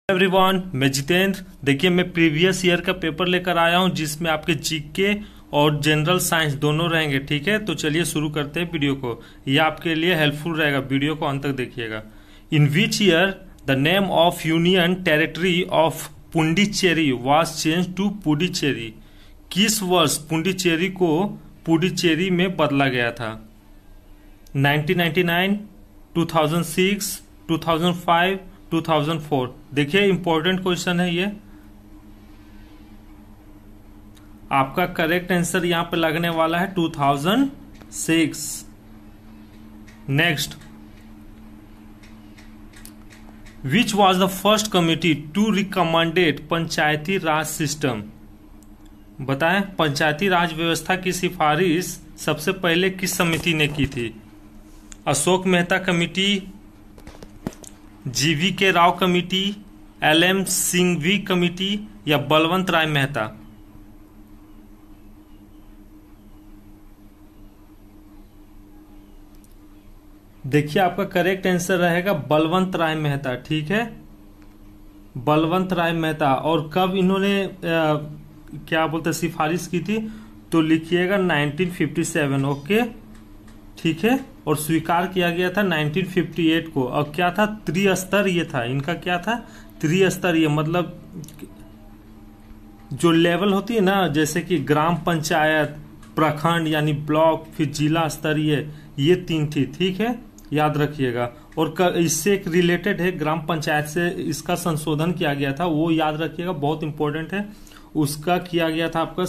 Everyone, मैं जितेंद्र। देखिए, मैं प्रीवियस ईयर का पेपर लेकर आया हूं जिसमें आपके जीके और जनरल साइंस दोनों रहेंगे। ठीक है, तो चलिए शुरू करते हैं वीडियो को। यह आपके लिए हेल्पफुल रहेगा, वीडियो को अंत तक देखिएगा। In which year the name of union territory of Puducherry was change to Puducherry. किस वर्ष पुडुचेरी को पुडुचेरी में बदला गया था? 1999, 2006, 2005, 2004। देखिए, इंपॉर्टेंट क्वेश्चन है ये। आपका करेक्ट आंसर यहां पे लगने वाला है 2006। Next, which was the first committee to recommended panchayati raj system? बताएं, पंचायती राज व्यवस्था की सिफारिश सबसे पहले किस समिति ने की थी? अशोक मेहता कमेटी, जीवी के Rao committee, LM Singhvi committee या बलवंत राय मेहता? देखिए, आपका करेक्ट आंसर रहेगा बलवंत राय मेहता। ठीक है, बलवंत राय मेहता। और कब इन्होंने क्या बोलते सिफारिश की थी? तो लिखिएगा 1957। ओके, ठीक है। और स्वीकार किया गया था 1958 को। और क्या था? त्रिस्तरीय था इनका। क्या था? त्रिस्तरीय। मतलब जो लेवल होती है ना, जैसे कि ग्राम पंचायत, प्रखंड यानी ब्लॉक, फिर जिला स्तरीय, ये 3 थी। ठीक है, याद रखिएगा। और इससे एक रिलेटेड है, ग्राम पंचायत से इसका संशोधन किया गया था, वो याद रखिएगा, बहुत इंपॉर्टेंट है। उसका किया गया था आपका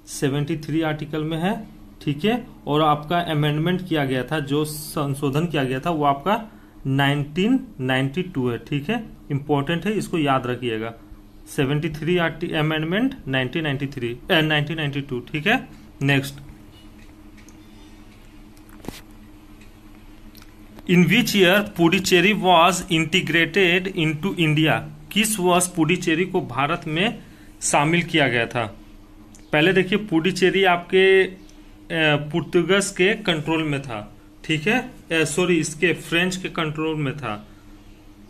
73 आर्टिकल में है। ठीक है, और आपका अमेंडमेंट किया गया था, जो संशोधन किया गया था वो आपका 1992 है। ठीक है, इंपॉर्टेंट है, इसको याद रखिएगा। 73 अमेंडमेंट 1992। ठीक है। Next, in which year Puducherry was integrated into India? किस वर्ष पुडुचेरी को भारत में शामिल किया गया था? पहले देखिए, पुडुचेरी आपके पुर्तगाल के कंट्रोल में था। ठीक है, सॉरी, इसके फ्रेंच के कंट्रोल में था।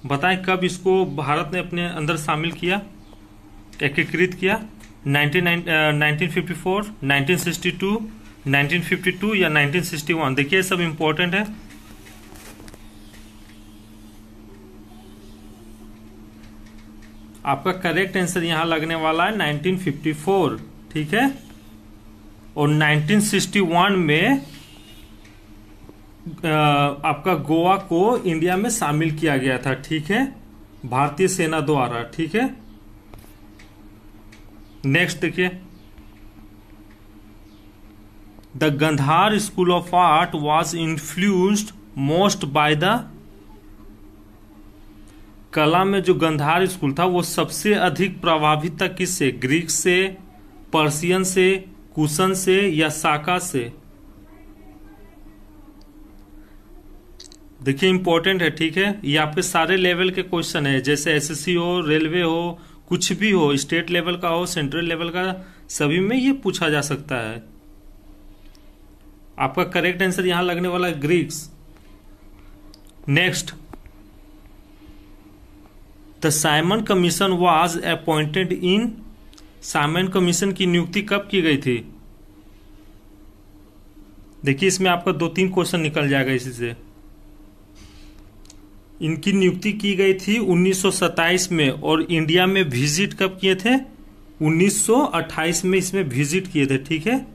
बताएं कब इसको भारत ने अपने अंदर शामिल किया, एकीकृत किया? 1954, 1962, 1952 या 1961? देखिए, सब इंपॉर्टेंट है। आपका करेक्ट आंसर यहां लगने वाला है 1954। ठीक है, और 1961 में आपका गोवा को इंडिया में शामिल किया गया था। ठीक है, भारतीय सेना द्वारा। ठीक है। नेक्स्ट देखिए, the Gandhara school of art was influenced most by the. कला में जो गंधार स्कूल था वो सबसे अधिक प्रभावित था किससे? ग्रीक से, पर्शियन से, कुशन से या साका से? देखिए, इंपॉर्टेंट है। ठीक है, ये आपके सारे लेवल के क्वेश्चन है, जैसे SSC हो, रेलवे हो, कुछ भी हो, स्टेट लेवल का हो, सेंट्रल लेवल का, सभी में ये पूछा जा सकता है। आपका करेक्ट आंसर यहां लगने वाला है Greeks. Next, the Simon commission was appointed in. Simon commission की नियुक्ति कब की गई थी? देखिए, इसमें आपका 2-3 क्वेश्चन निकल जाएगा इसी से। इनकी नियुक्ति की गई थी 1927 में, और इंडिया में विजिट कब किए थे? 1928 में इसमें विजिट किए थे। ठीक है,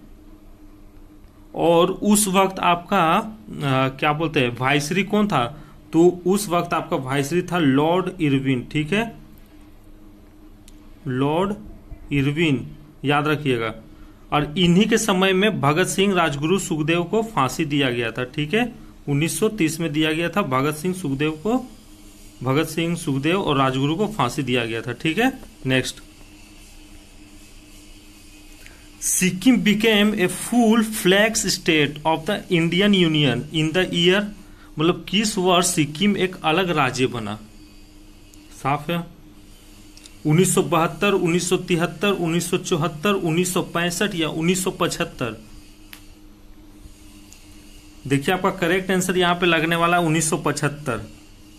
और उस वक्त आपका क्या बोलते हैं, वाइसरी कौन था? तो उस वक्त आपका वाइसरी था लॉर्ड इरविन। ठीक है, लॉर्ड इरविन, याद रखिएगा। और इन्हीं के समय में भगत सिंह, राजगुरु, सुखदेव को फांसी दिया गया था। ठीक है, 1930 में दिया गया था भगत सिंह, सुखदेव और राजगुरु को फांसी दिया गया था। ठीक है। Next, Sikkim became a full flags state of the Indian union in the year. मतलब किस वर्ष सिक्किम एक अलग राज्य बना? साफ है, 1972, 1973, 1974, 1965 या 1975? देखिए, आपका करेक्ट आंसर यहां पे लगने वाला है 1975।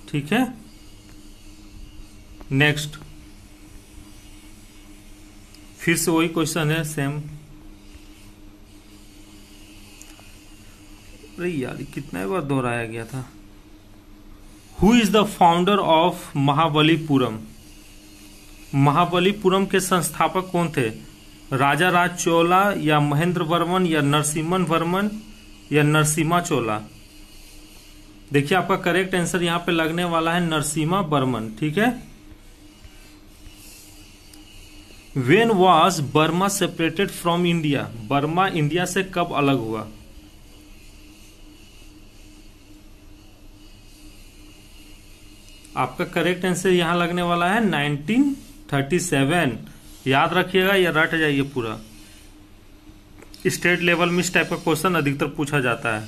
ठीक है, नेक्स्ट, फिर से वही क्वेश्चन है सेम। अरे यार कितना बार दोहराया गया था। Who is the founder of Mahabalipuram? Mahabalipuram के संस्थापक कौन थे? राजा राज चोला या महेंद्र वर्मन या नरसिम्हन वर्मन या नरसिम्हा चोला? देखिए आपका करेक्ट आंसर यहां पे लगने वाला है नरसिम्हा वर्मन, ठीक है। When was Burma separated from India? Burma India से कब अलग हुआ? आपका करेक्ट आंसर यहां लगने वाला है 1937। याद रखिएगा या रट जाइए पूरा। स्टेट लेवल में इस टाइप का क्वेश्चन अधिकतर पूछा जाता है।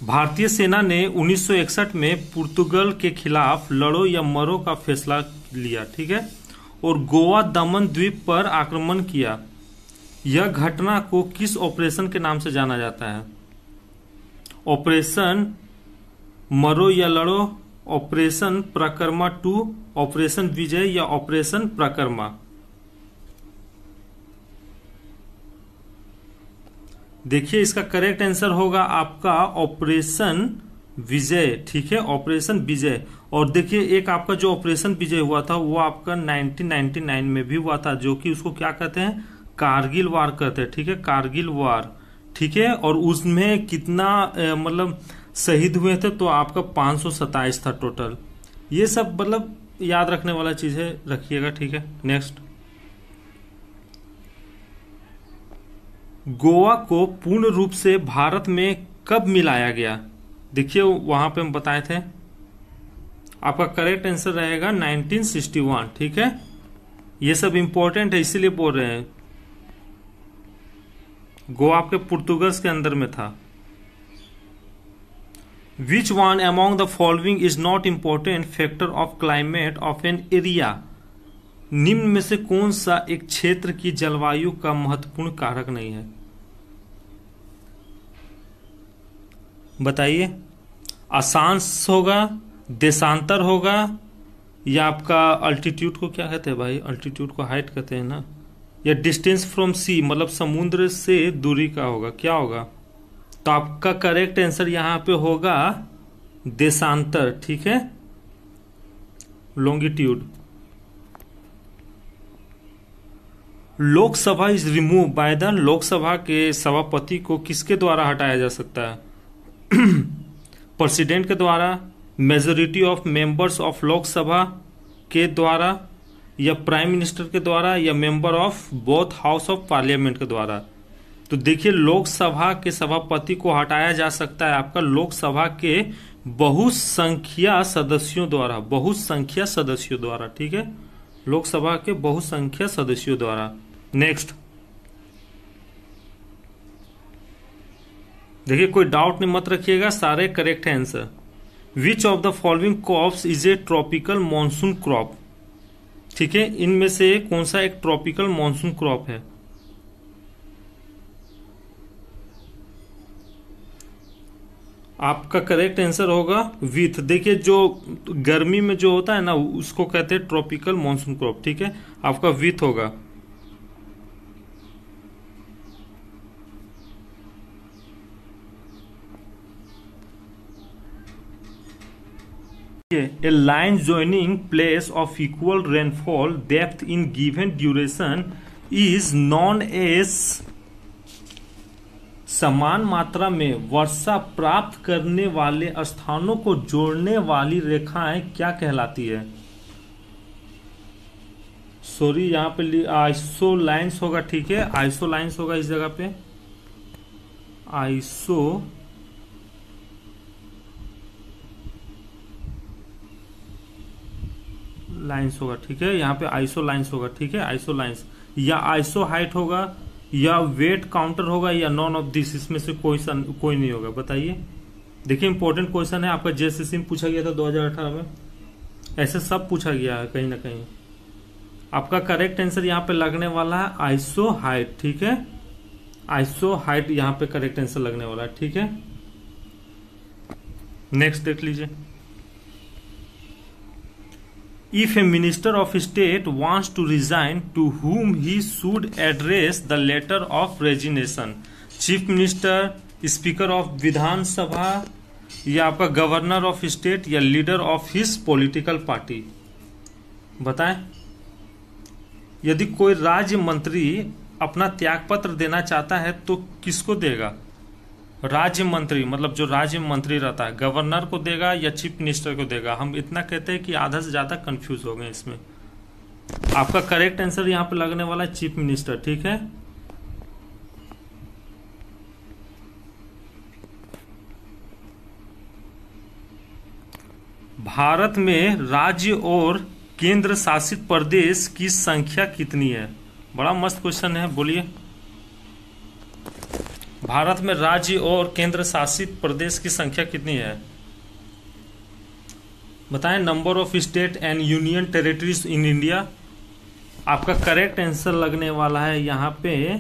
भारतीय सेना ने 1961 में पुर्तगाल के खिलाफ लड़ो या मरो का फैसला लिया, ठीक है, और गोवा दमन द्वीप पर आक्रमण किया। यह घटना को किस ऑपरेशन के नाम से जाना जाता है? ऑपरेशन मरो या लड़ो, ऑपरेशन प्रकर्मा 2, ऑपरेशन विजय या ऑपरेशन प्रकर्मा? देखिए इसका करेक्ट आंसर होगा आपका ऑपरेशन विजय, ठीक है, ऑपरेशन विजय। और देखिए एक आपका जो ऑपरेशन विजय हुआ था वो आपका 1999 में भी हुआ था, जो कि उसको क्या कहते हैं? कारगिल वार कहते हैं, ठीक है, कारगिल वार, ठीक है। और उसमें कितना मतलब शहीद हुए थे? तो आपका 527 था टोटल। ये सब मतलब याद रखने वाला चीज है, रखिएगा, ठीक है। नेक्स्ट, गोवा को पूर्ण रूप से भारत में कब मिलाया गया? देखिए वहां पे हम बताए थे, आपका करेक्ट आंसर रहेगा 1961, ठीक है। ये सब इंपॉर्टेंट है इसीलिए बोल रहे हैं। गोवा आपके पुर्तगाल के अंदर में था। Which one among the following is not important factor of climate of an area? निम्न में से कौन सा एक क्षेत्र की जलवायु का महत्वपूर्ण कारक नहीं है? बताइए। अक्षांश होगा, देशांतर होगा, या आपका अल्टीट्यूड को क्या कहते हैं भाई? अल्टीट्यूड को हाइट कहते हैं ना, या डिस्टेंस फ्रॉम सी मतलब समुद्र से दूरी का होगा, क्या होगा? तो आपका करेक्ट आंसर यहां पे होगा देशांतर, ठीक है, longitude. Lok Sabha is remove by the, Lok Sabha के सभापति को किसके द्वारा हटाया जा सकता है? प्रेसिडेंट के द्वारा, majority of members of Lok Sabha के द्वारा, या प्राइम मिनिस्टर के द्वारा, या member of both house of parliament के द्वारा? तो देखिए लोकसभा के सभापति को हटाया जा सकता है आपका लोकसभा के बहुसंख्या सदस्यों द्वारा, बहुसंख्या सदस्यों द्वारा, ठीक है, लोकसभा के बहुसंख्या सदस्यों द्वारा। नेक्स्ट, देखिए कोई डाउट नहीं मत रखिएगा, सारे करेक्ट है answer. Which of the following crops is a tropical monsoon crop? ठीक है, इनमें से कौन सा एक ट्रॉपिकल मॉनसून क्रॉप है? आपका करेक्ट आंसर होगा विथ। देखिए जो गर्मी में जो होता है ना उसको कहते हैं ट्रॉपिकल मॉनसून क्रॉप, ठीक है, आपका विथ होगा। A line joining place of equal rainfall depth in given duration is known as, समान मात्रा में वर्षा प्राप्त करने वाले स्थानों को जोड़ने वाली रेखाएं क्या कहलाती है? सॉरी यहां पे आइसो लाइन्स होगा, ठीक है, आइसो लाइन्स होगा इस जगह पे, आइसो लाइन्स होगा, ठीक है, यहाँ पे आइसो लाइन्स होगा, ठीक है, आइसो लाइन्स, या आइसो हाइट होगा, या वेट काउंटर होगा, या नॉन ऑफ दिस, इसमें से कोई नहीं होगा। बताइए। देखिए इंपॉर्टेंट क्वेश्चन है आपका, जेएसएससी में पूछा गया था 2018 में, ऐसे सब पूछा गया है कहीं ना कहीं। आपका करेक्ट आंसर यहाँ पे लगने वाला है आइसो हाइट, ठीक है, आइसो हाइट यहाँ पे करेक्ट आंसर लगने वाला है, ठीक है। नेक्स्ट देख लीजिए। If a minister of state wants to resign, to whom he should address the letter of resignation? Chief minister, speaker of Vidhan Sabha, या आपका गवर्नर ऑफ स्टेट, या leader of his political party? बताएं। यदि कोई राज्य मंत्री अपना त्यागपत्र देना चाहता है तो किसको देगा? राज्य मंत्री मतलब जो राज्य मंत्री रहता है, गवर्नर को देगा या चीफ मिनिस्टर को देगा? हम इतना कहते हैं कि आधा से ज्यादा कंफ्यूज हो गए इसमें। आपका करेक्ट आंसर यहां पे लगने वाला है चीफ मिनिस्टर, ठीक है। भारत में राज्य और केंद्र शासित प्रदेश की संख्या कितनी है? बड़ा मस्त क्वेश्चन है, बोलिए। भारत में राज्य और केंद्र शासित प्रदेश की संख्या कितनी है? बताएं। Number of state and union territories in India. आपका करेक्ट आंसर लगने वाला है यहाँ पे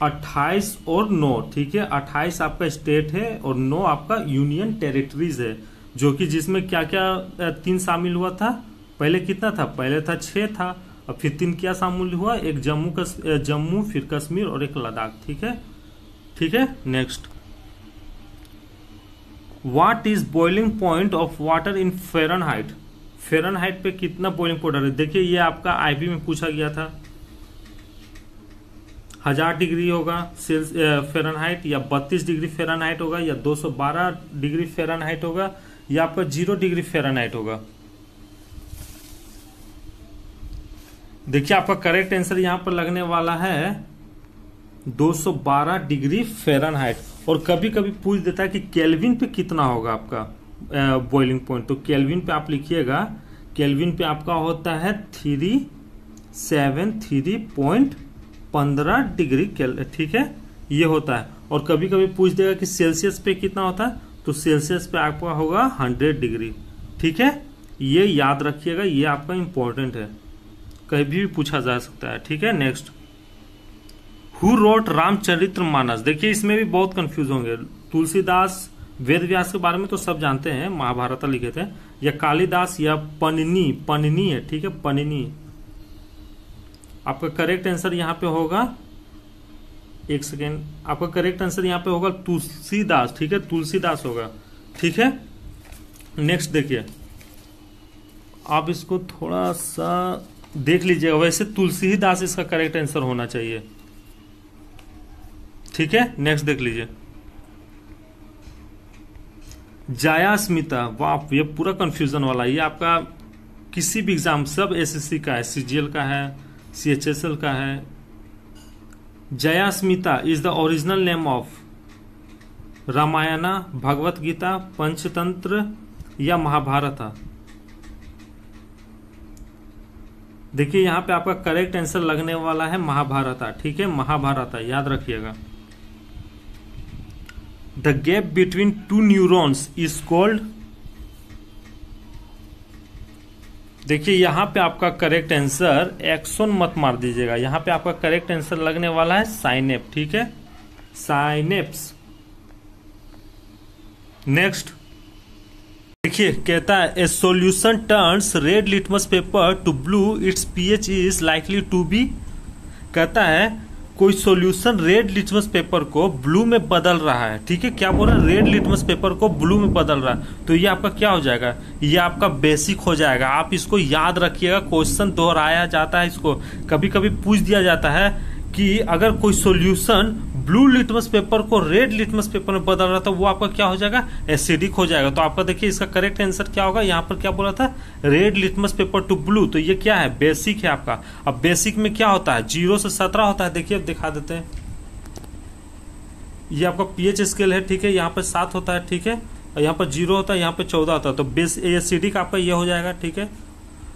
28 और 9, ठीक है। 28 आपका स्टेट है और 9 आपका यूनियन टेरिटरीज है, जो कि जिसमें क्या क्या 3 शामिल हुआ था? पहले कितना था? पहले था 6 था, अब फिर 3 क्या शामिल हुआ? एक जम्मू, फिर कश्मीर और एक लद्दाख, ठीक है। ठीक है, next. What is boiling point of water in Fahrenheit? Fahrenheit पे कितना बॉइलिंग पॉइंट है? देखिए ये आपका आईबी में पूछा गया था। 1000 डिग्री होगा फ़ारेनहाइट, या 32 डिग्री फ़ारेनहाइट होगा, या 212 डिग्री फ़ारेनहाइट होगा, या आपका 0 डिग्री फ़ारेनहाइट होगा? देखिए आपका करेक्ट आंसर यहां पर लगने वाला है 212 डिग्री फ़ारेनहाइट। और कभी कभी पूछ देता है कि केल्विन पे कितना होगा आपका बॉइलिंग पॉइंट, तो केल्विन पे आप लिखिएगा, केल्विन पे आपका होता है 373.15 डिग्री, ठीक है, ये होता है। और कभी कभी पूछ देगा कि सेल्सियस पे कितना होता है, तो सेल्सियस पे आपका होगा 100 डिग्री, ठीक है। ये याद रखिएगा, ये आपका इंपॉर्टेंट है, कहीं भी पूछा जा सकता है, ठीक है। Next, who wrote Ramcharitmanas? देखिए इसमें भी बहुत कंफ्यूज होंगे। तुलसीदास, वेद व्यास के बारे में तो सब जानते हैं, महाभारत लिखे थे, या कालिदास, या पनिनी है, ठीक है, पनिनी। आपका करेक्ट आंसर यहां पे होगा, एक सेकेंड, आपका करेक्ट आंसर यहां पे होगा तुलसीदास, ठीक है, तुलसीदास होगा, ठीक है। नेक्स्ट देखिए, आप इसको थोड़ा सा देख लीजिएगा, वैसे तुलसीदास इसका करेक्ट आंसर होना चाहिए, ठीक है। नेक्स्ट देख लीजिए, जायास्मिता, वाह ये पूरा कंफ्यूजन वाला, ये आपका किसी भी एग्जाम, सब एसएससी का है, सीजीएल का है, सीएचएसएल का है। जयास्मिता is the original name of Ramayana, Bhagavad Gita, Panchatantra, या महाभारत? देखिए यहां पे आपका करेक्ट आंसर लगने वाला है महाभारत, ठीक है, महाभारत, याद रखिएगा। The gap between 2 neurons is called? देखिए यहां पे आपका करेक्ट आंसर, एक्सोन मत मार दीजिएगा, यहां पे आपका करेक्ट आंसर लगने वाला है साइनेप, ठीक है, साइनेप्स। नेक्स्ट देखिए, कहता है a solution turns red litmus paper to blue, its pH is likely to be. कहता है कोई सॉल्यूशन रेड लिटमस पेपर को ब्लू में बदल रहा है, ठीक है, क्या बोल रहा है? रेड लिटमस पेपर को ब्लू में बदल रहा है, तो ये आपका क्या हो जाएगा? ये आपका बेसिक हो जाएगा। आप इसको याद रखिएगा, क्वेश्चन दोहराया जाता है, इसको कभी कभी पूछ दिया जाता है कि अगर कोई सॉल्यूशन ब्लू लिटमस पेपर को रेड लिटमस पेपर में बदल रहा था, वो आपका क्या हो जाएगा? एसिडिक हो जाएगा। तो आपका देखिए इसका करेक्ट आंसर क्या होगा? यहाँ पर क्या बोला था? Red litmus paper to blue, तो ये क्या है? बेसिक है आपका। अब बेसिक में क्या होता है? 0 से 17 होता है। देखिए अब दिखा देते हैं, ये आपका पीएच स्केल है, ठीक है, यहाँ पर 7 होता है, ठीक है, और यहाँ पर 0 होता है, यहाँ पर 14 होता है, तो एसिडिक आपका ये हो जाएगा, ठीक है,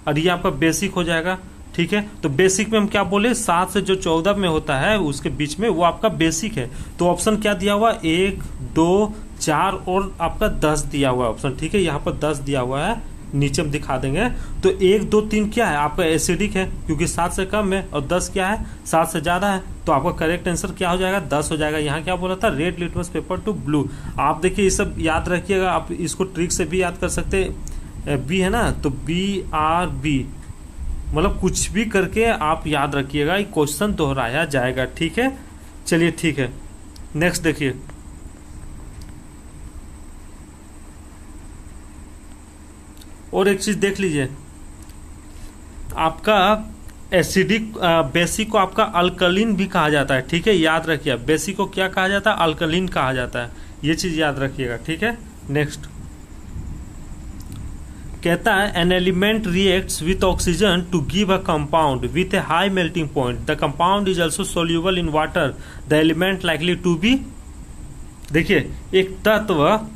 और ये आपका बेसिक हो जाएगा, ठीक है। तो बेसिक में हम क्या बोले? 7 से जो 14 में होता है उसके बीच में, वो आपका बेसिक है। तो ऑप्शन क्या दिया हुआ? 1, 2, 4 और आपका 10 दिया हुआ है ऑप्शन, ठीक है, यहाँ पर 10 दिया हुआ है, नीचे हम दिखा देंगे। तो 1, 2, 3 क्या है? आपका एसिडिक है, क्योंकि 7 से कम है, और 10 क्या है? 7 से ज्यादा है। तो आपका करेक्ट आंसर क्या हो जाएगा? 10 हो जाएगा। यहाँ क्या बोला था? Red litmus paper to blue. आप देखिए ये सब याद रखिएगा, आप इसको ट्रिक से भी याद कर सकते हैं। बी है ना, तो BRB, मतलब कुछ भी करके आप याद रखिएगा, ये क्वेश्चन दोहराया जाएगा, ठीक है। चलिए ठीक है, नेक्स्ट देखिए। और एक चीज देख लीजिए, आपका एसिडिक बेसिक को आपका अल्कलीन भी कहा जाता है, ठीक है, याद रखिए। बेसिक को क्या कहा जाता है? अल्कलीन कहा जाता है, ये चीज याद रखिएगा, ठीक है। नेक्स्ट कहता है an element reacts with oxygen to give a compound with a high melting point, the compound is also soluble in water, the element likely to be. देखिए, एक तत्व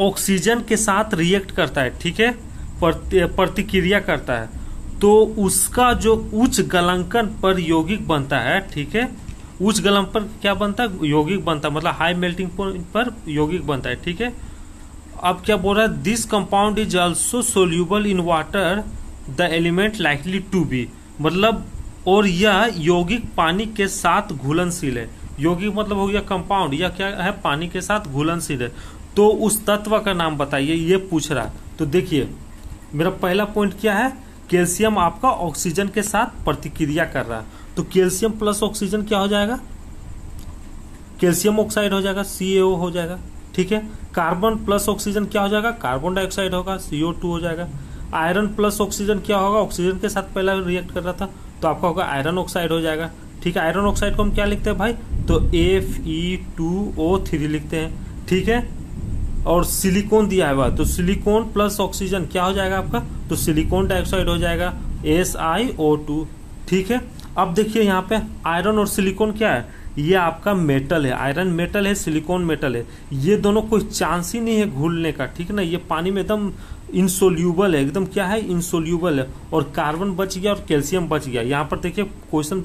ऑक्सीजन के साथ रिएक्ट करता है, ठीक है, प्रतिक्रिया करता है, तो उसका जो उच्च गलनांक पर यौगिक बनता है, ठीक है, उच्च गलनांक पर क्या बनता है? यौगिक बनता है, मतलब हाई मेल्टिंग पॉइंट पर यौगिक बनता है, ठीक है। अब क्या बोल रहा है? This compound is also soluble in water, the element likely to be, मतलब और यह यौगिक पानी के साथ घुलनशील है। यौगिक मतलब हो गया कंपाउंड, या क्या है? पानी के साथ घुलनशील है। तो उस तत्व का नाम बताइए, ये पूछ रहा है। तो देखिए, मेरा पहला पॉइंट क्या है? कैल्शियम आपका ऑक्सीजन के साथ प्रतिक्रिया कर रहा है, तो कैल्शियम प्लस ऑक्सीजन क्या हो जाएगा? कैल्शियम ऑक्साइड हो जाएगा, CaO हो जाएगा, ठीक है। कार्बन प्लस ऑक्सीजन क्या हो जाएगा? कार्बन डाइऑक्साइड होगा, CO2 हो जाएगा। आयरन प्लस ऑक्सीजन क्या होगा? ऑक्सीजन के साथ पहला रिएक्ट कर रहा था, तो आपका होगा आयरन ऑक्साइड हो जाएगा, ठीक है। आयरन ऑक्साइड को हम क्या लिखते हैं भाई? तो Fe2O3 लिखते हैं, ठीक है। और सिलिकॉन दिया है तो सिलिकॉन प्लस ऑक्सीजन क्या हो जाएगा आपका? तो सिलिकॉन डाइऑक्साइड हो जाएगा, SiO2, ठीक है। अब देखिए यहाँ पे आयरन और सिलिकॉन क्या है? ये आपका मेटल है, आयरन मेटल है, सिलिकॉन मेटल है, ये दोनों कोई चांस ही नहीं है घुलने का, ठीक है ना। ये पानी में एकदम इनसोल्यूबल है, एकदम क्या है? इनसोल्यूबल है। और कार्बन बच गया और कैल्शियम बच गया। यहाँ पर देखिए क्वेश्चन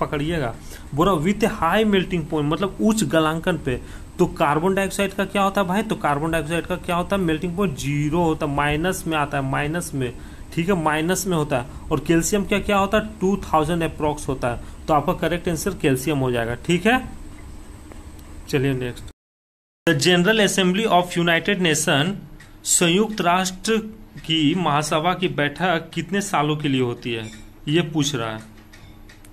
पकड़िएगा, बोला विथ हाई मेल्टिंग पॉइंट, मतलब उच्च गलनांकन पे। तो कार्बन डाइऑक्साइड का क्या होता है भाई? तो कार्बन डाइऑक्साइड का क्या होता है? मेल्टिंग पॉइंट 0 होता है, माइनस में आता है, माइनस में, ठीक है, माइनस में होता है। और कैल्शियम क्या क्या होता है? 2000 अप्रॉक्स होता है। तो आपका करेक्ट आंसर कैल्शियम हो जाएगा, ठीक है। चलिए next. The general assembly of United nation, संयुक्त राष्ट्र की महासभा की बैठक कितने सालों के लिए होती है? ये पूछ रहा है।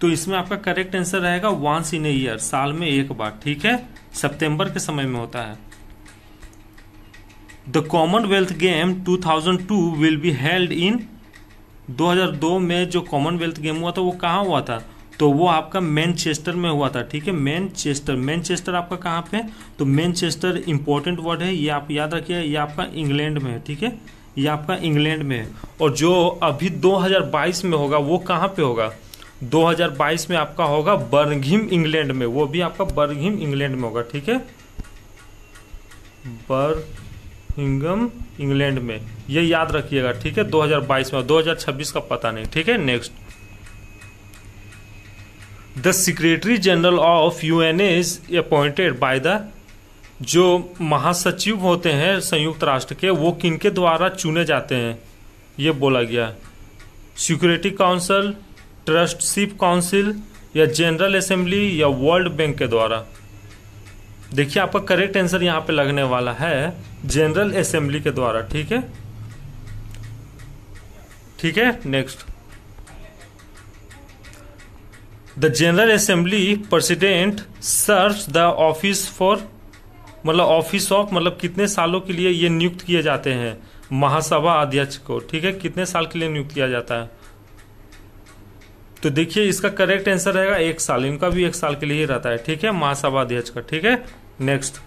तो इसमें आपका करेक्ट आंसर रहेगा वंस इन ए ईयर, साल में एक बार, ठीक है। सितंबर के समय में होता है। The Commonwealth game 2002 will be held in, 2002 में जो कॉमनवेल्थ गेम हुआ था वो कहाँ हुआ था? तो वो आपका मैनचेस्टर में हुआ था, ठीक है। मैनचेस्टर, मैनचेस्टर आपका कहाँ पे? तो मैनचेस्टर इंपॉर्टेंट वर्ड है, ये आप याद रखिए, ये आपका इंग्लैंड में है, ठीक है, ये आपका इंग्लैंड में है। और जो अभी 2022 में होगा वो कहाँ पे होगा? 2022 में आपका होगा बर्मिंघम इंग्लैंड में, वो भी आपका बर्मिंघम इंग्लैंड में होगा, ठीक है, बर्मिंघम इंग्लैंड में, ये याद रखिएगा, ठीक है। 2022 में, 2026 का पता नहीं, ठीक है। Next, the secretary general of UN is appointed by the, जो महासचिव होते हैं संयुक्त राष्ट्र के, वो किनके द्वारा चुने जाते हैं? ये बोला गया, सिक्योरिटी काउंसिल, ट्रस्टशिप काउंसिल, या जनरल असेंबली, या वर्ल्ड बैंक के द्वारा। देखिए आपका करेक्ट आंसर यहां पे लगने वाला है जनरल असेंबली के द्वारा, ठीक है, ठीक है। Next, the general assembly president serves the office for, मतलब ऑफिस ऑफ, मतलब कितने सालों के लिए ये नियुक्त किए जाते हैं महासभा अध्यक्ष को, ठीक है, कितने साल के लिए नियुक्त किया जाता है? तो देखिए इसका करेक्ट आंसर रहेगा 1 साल, इनका भी 1 साल के लिए ही रहता है, ठीक है, महासभा अध्यक्ष का, ठीक है। Next,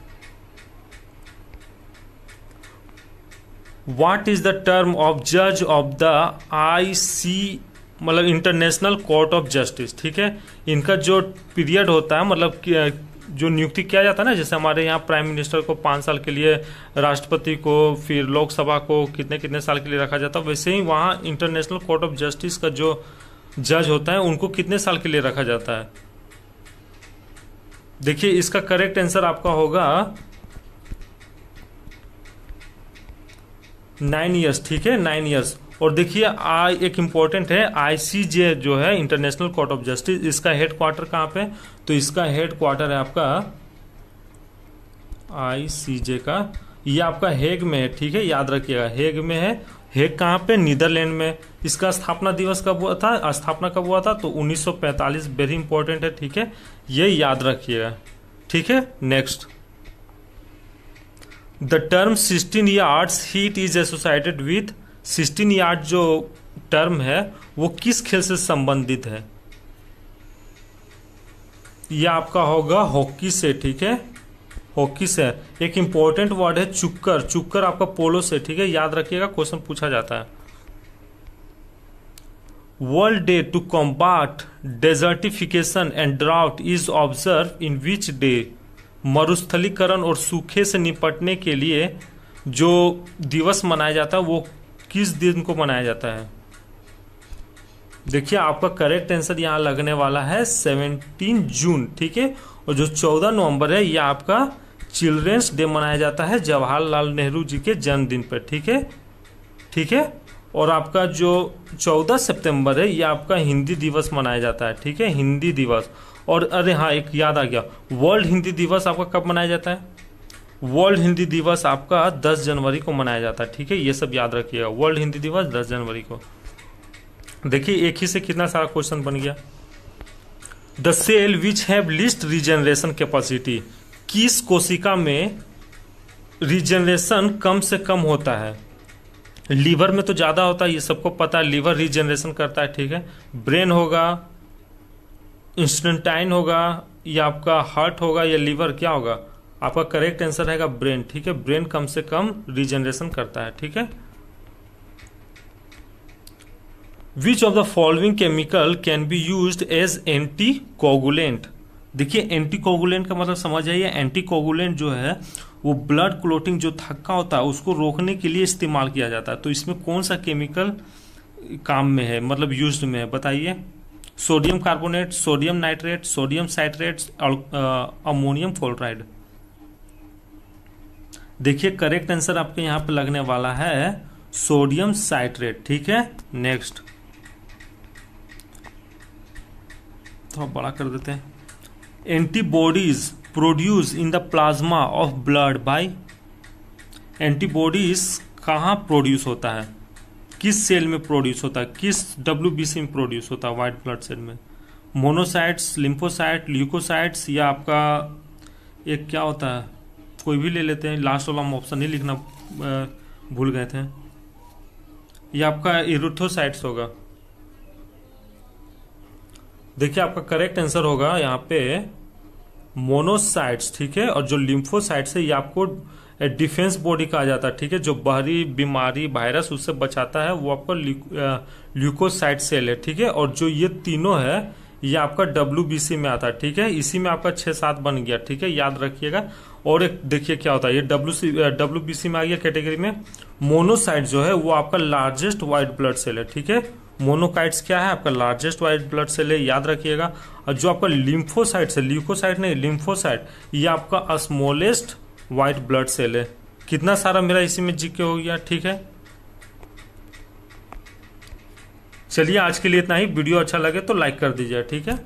what is the term of जज ऑफ द IC, मतलब इंटरनेशनल कोर्ट ऑफ जस्टिस, ठीक है। इनका जो पीरियड होता है, मतलब जो नियुक्ति किया जाता है ना, जैसे हमारे यहाँ प्राइम मिनिस्टर को 5 साल के लिए, राष्ट्रपति को, फिर लोकसभा को कितने कितने साल के लिए रखा जाता है, वैसे ही वहाँ इंटरनेशनल कोर्ट ऑफ जस्टिस का जो जज होता है उनको कितने साल के लिए रखा जाता है? देखिए इसका करेक्ट आंसर आपका होगा 9 ईयर्स, ठीक है, 9 ईयर्स। और देखिए एक इंपॉर्टेंट है, ICJ जो है इंटरनेशनल कोर्ट ऑफ जस्टिस, इसका हेड क्वार्टर कहाँ पे? तो इसका हेड क्वार्टर है आपका ICJ का, ये आपका हेग में है, ठीक है, याद रखिएगा हेग में है। हेग कहाँ पे? नीदरलैंड में। इसका स्थापना दिवस कब हुआ था? स्थापना कब हुआ था? तो 1945। वेरी इंपॉर्टेंट है, ठीक है, ये याद रखिएगा, ठीक है। Next, the term 16 yards heat is associated with, 16 yard जो टर्म है वो किस खेल से संबंधित है? ये आपका होगा हॉकी से, ठीक है, हॉकी से। एक इंपॉर्टेंट वर्ड है चुक्कर, चुक्कर आपका पोलो से, ठीक है, याद रखिएगा, क्वेश्चन पूछा जाता है। World day to combat desertification and drought is observe in which day? मरुस्थलीकरण और सूखे से निपटने के लिए जो दिवस मनाया जाता है वो किस दिन को मनाया जाता है? देखिए आपका करेक्ट आंसर यहां लगने वाला है 17 जून, ठीक है। और जो 14 नवंबर है ये आपका चिल्ड्रेंस डे मनाया जाता है जवाहरलाल नेहरू जी के जन्मदिन पर, ठीक है, ठीक है। और आपका जो 14 सितंबर है ये आपका हिंदी दिवस मनाया जाता है, ठीक है, हिंदी दिवस। और अरे हाँ, एक याद आ गया, वर्ल्ड हिंदी दिवस आपका कब मनाया जाता है? वर्ल्ड हिंदी दिवस आपका 10 जनवरी को मनाया जाता है, ठीक है, ये सब याद रखिएगा। वर्ल्ड हिंदी दिवस 10 जनवरी को। देखिए एक ही से कितना सारा क्वेश्चन बन गया। The cell which have least regeneration capacity, किस कोशिका में रीजनरेशन कम से कम होता है? लीवर में तो ज्यादा होता है, ये सबको पता है, लीवर रीजनरेशन करता है, ठीक है। ब्रेन होगा, इंस्टेंटाइन होगा, या आपका हार्ट होगा, या लीवर, क्या होगा? आपका करेक्ट आंसर रहेगा ब्रेन, ठीक है, ब्रेन कम से कम रीजनरेशन करता है, ठीक है। Which of the following chemical can be used as anti coagulant? देखिए एंटी कोगुलेंट का मतलब समझ आइए, एंटी कोगुलेंट जो है वो ब्लड क्लोटिंग जो थक्का होता है उसको रोकने के लिए इस्तेमाल किया जाता है। तो इसमें कौन सा केमिकल काम में है, मतलब यूज्ड में है, बताइए। Sodium carbonate, sodium nitrate, sodium citrate, ammonium fluoride. देखिए करेक्ट आंसर आपके यहां पे लगने वाला है सोडियम साइट्रेट, ठीक है। नेक्स्ट, थोड़ा बड़ा कर देते हैं। Antibodies produce in the plasma of blood bye, antibodies कहाँ प्रोड्यूस होता है, किस सेल में प्रोड्यूस होता है, किस WBC में प्रोड्यूस होता है? व्हाइट ब्लड सेल में। मोनोसाइट्स, लिम्फोसाइट, ल्यूकोसाइट्स, या आपका एक क्या होता है, कोई भी ले लेते हैं, लास्ट वाला हम ऑप्शन नहीं लिखना भूल गए थे, ये आपका इरिथ्रोसाइट्स होगा। देखिए आपका करेक्ट आंसर होगा यहाँ पे मोनोसाइट्स, ठीक है। और जो लिम्फोसाइट्स है ये आपको डिफेंस बॉडी कहा जाता है, ठीक है, जो बाहरी बीमारी वायरस उससे बचाता है वो आपका ल्यूकोसाइट सेल है, ठीक है। और जो ये तीनों है ये आपका WBC में आता है, ठीक है, इसी में आपका 6-7 बन गया, ठीक है, याद रखिएगा। और एक देखिए क्या होता है, ये WBC में आ गया कैटेगरी में। मोनोसाइट जो है वो आपका लार्जेस्ट व्हाइट ब्लड सेल है, ठीक है। मोनोकाइट्स क्या है? आपका लार्जेस्ट व्हाइट ब्लड सेल है, याद रखिएगा। और जो आपका लिम्फोसाइट्स है, ल्यूकोसाइट नहीं, लिम्फोसाइट, ये आपका स्मॉलेस्ट व्हाइट ब्लड सेल है। कितना सारा मेरा इसी में जीके हो गया, ठीक है। चलिए आज के लिए इतना ही। वीडियो अच्छा लगे तो लाइक कर दीजिए, ठीक है।